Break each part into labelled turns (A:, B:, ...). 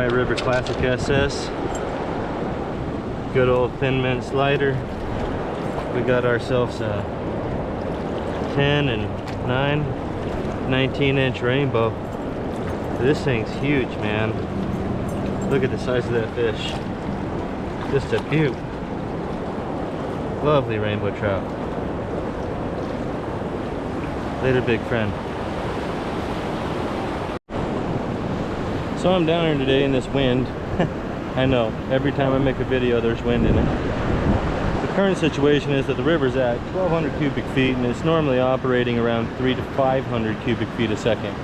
A: White River Classic SS. Good old thin mint slider. We got ourselves a 10 and 9, 19-inch rainbow. This thing's huge, man. Look at the size of that fish. Just a beaut. Lovely rainbow trout. Later, big friend. So I'm down here today in this wind. I know, every time I make a video there's wind in it. The current situation is that the river's at 1,200 cubic feet and it's normally operating around 300 to 500 cubic feet a second.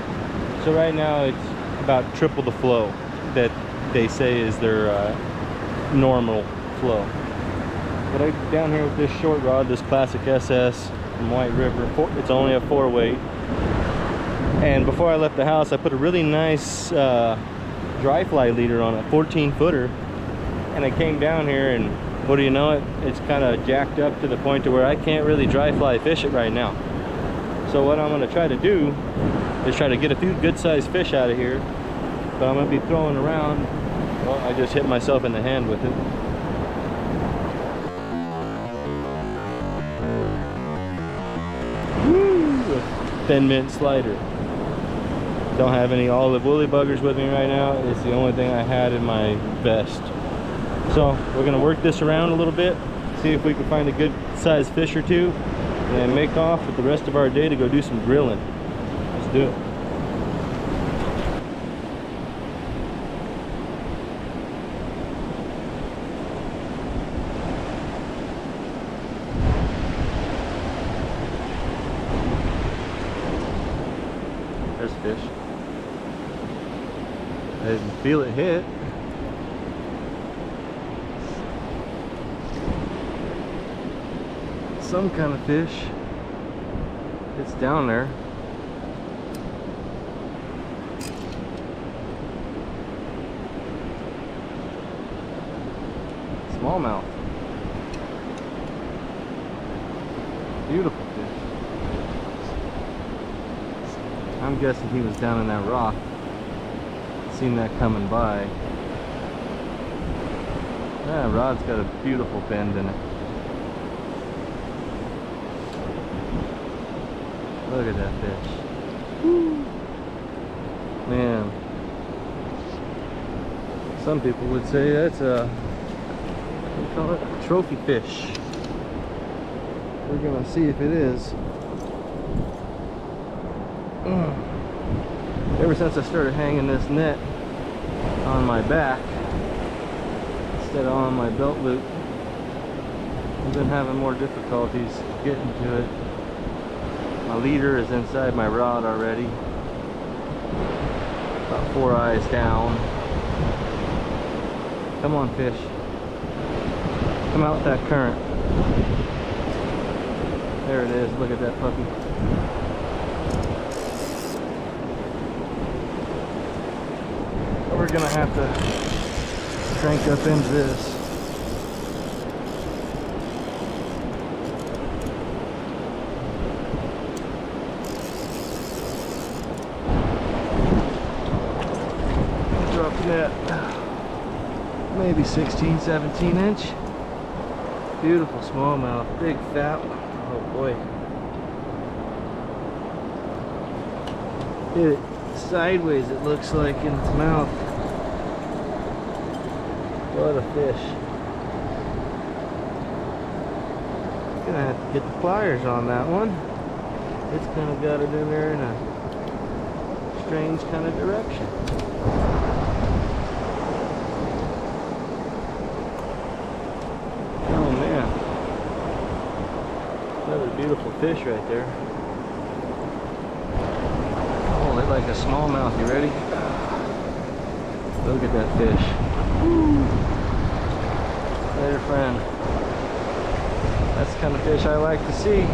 A: So right now it's about triple the flow that they say is their normal flow. But I'm down here with this short rod, this Classic SS from White River. It's only a 4-weight. And before I left the house, I put a really nice dry fly leader on a 14-footer. And I came down here and what do you know it? It's kind of jacked up to the point to where I can't really dry fly fish it right now. So what I'm going to try to do is try to get a few good sized fish out of here. But I'm going to be throwing around. Well, I just hit myself in the hand with it. Woo! Thin mint slider. Don't have any olive woolly buggers with me right now. It's the only thing I had in my vest. So we're going to work this around a little bit, see if we can find a good sized fish or two, and make off with the rest of our day to go do some grilling. Let's do it. There's fish. I didn't feel it hit. Some kind of fish. It's down there. Smallmouth. Beautiful fish. I'm guessing he was down in that rock. Seen that coming by. That rod's got a beautiful bend in it. Look at that fish. Woo. Man. Some people would say that's a, what do you call it? A trophy fish. We're gonna see if it is. Ever since I started hanging this net on my back instead of on my belt loop, I've been having more difficulties getting to it. My leader is inside my rod already. About 4 eyes down. Come on, fish. Come out with that current. There it is. Look at that puppy. We're gonna have to crank up into this. Net, maybe 16, 17 inch. Beautiful smallmouth, big fat. Oh boy. Hit it sideways, it looks like, in its mouth. What a fish. Gonna have to get the pliers on that one. It's kind of got it in there in a strange kind of direction. Another beautiful fish right there. Oh, they like a smallmouth. You ready? Look at that fish. Woo. Later, friend. That's the kind of fish I like to see.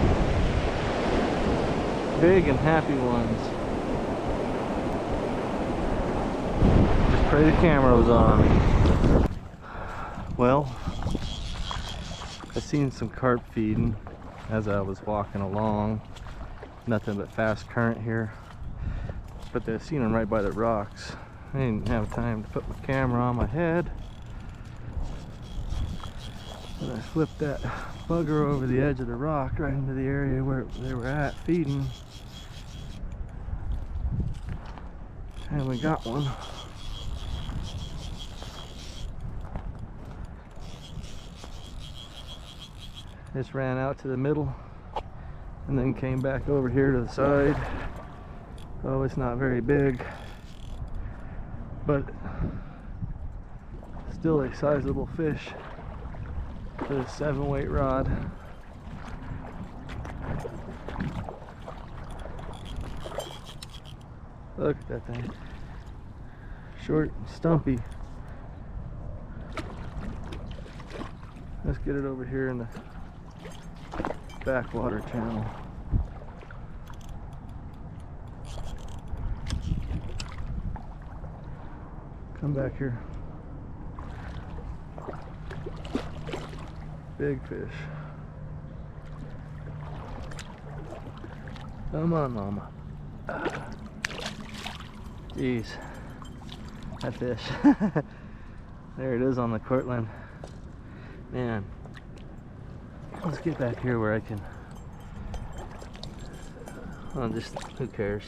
A: Big and happy ones. Just pray the camera was on. Well, I seen some carp feeding as I was walking along. Nothing but fast current here, but I seen them right by the rocks, I didn't have time to put my camera on my head. And I flipped that bugger over the edge of the rock right into the area where they were at feeding. And we got one. Just ran out to the middle and then came back over here to the side. Oh, it's not very big, but still a sizable fish for a 7-weight rod. Look at that thing. Short and stumpy. Let's get it over here in the backwater channel. Come back here. Big fish. Come on, mama. Jeez. That fish. There it is on the Cortland. Man. Let's get back here where I can. Oh, just who cares?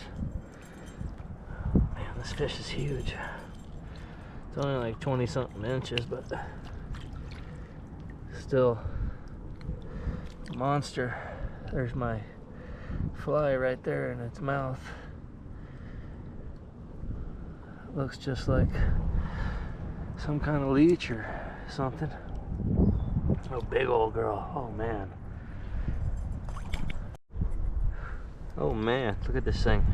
A: Man, this fish is huge. It's only like 20 something inches, but still a monster. There's my fly right there in its mouth. Looks just like some kind of leech or something. Oh, big old girl. Oh man. Oh man, look at this thing.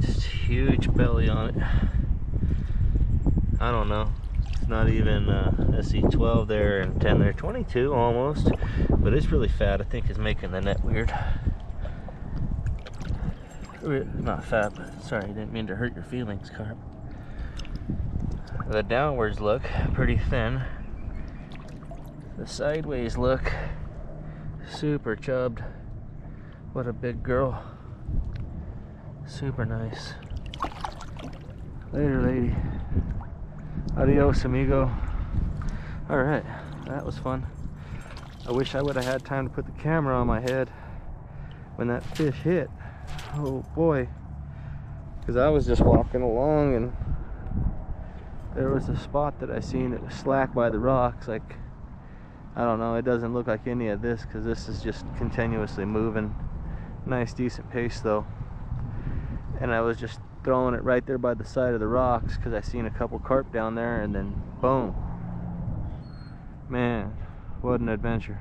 A: Just huge belly on it. I don't know. It's not even, let's see, 12 there and 10 there. 22 almost. But it's really fat. I think it's making the net weird. Not fat, but sorry, I didn't mean to hurt your feelings, carp. The downwards look pretty thin. The sideways look super chubbed. What a big girl. Super nice. Later, lady. Adios, amigo. Alright, that was fun. I wish I would have had time to put the camera on my head when that fish hit. Oh boy. Because I was just walking along and there was a spot that I seen that was slack by the rocks. Like, I don't know, it doesn't look like any of this because this is just continuously moving. Nice decent pace though. And I was just throwing it right there by the side of the rocks because I seen a couple carp down there, and then boom. Man, what an adventure.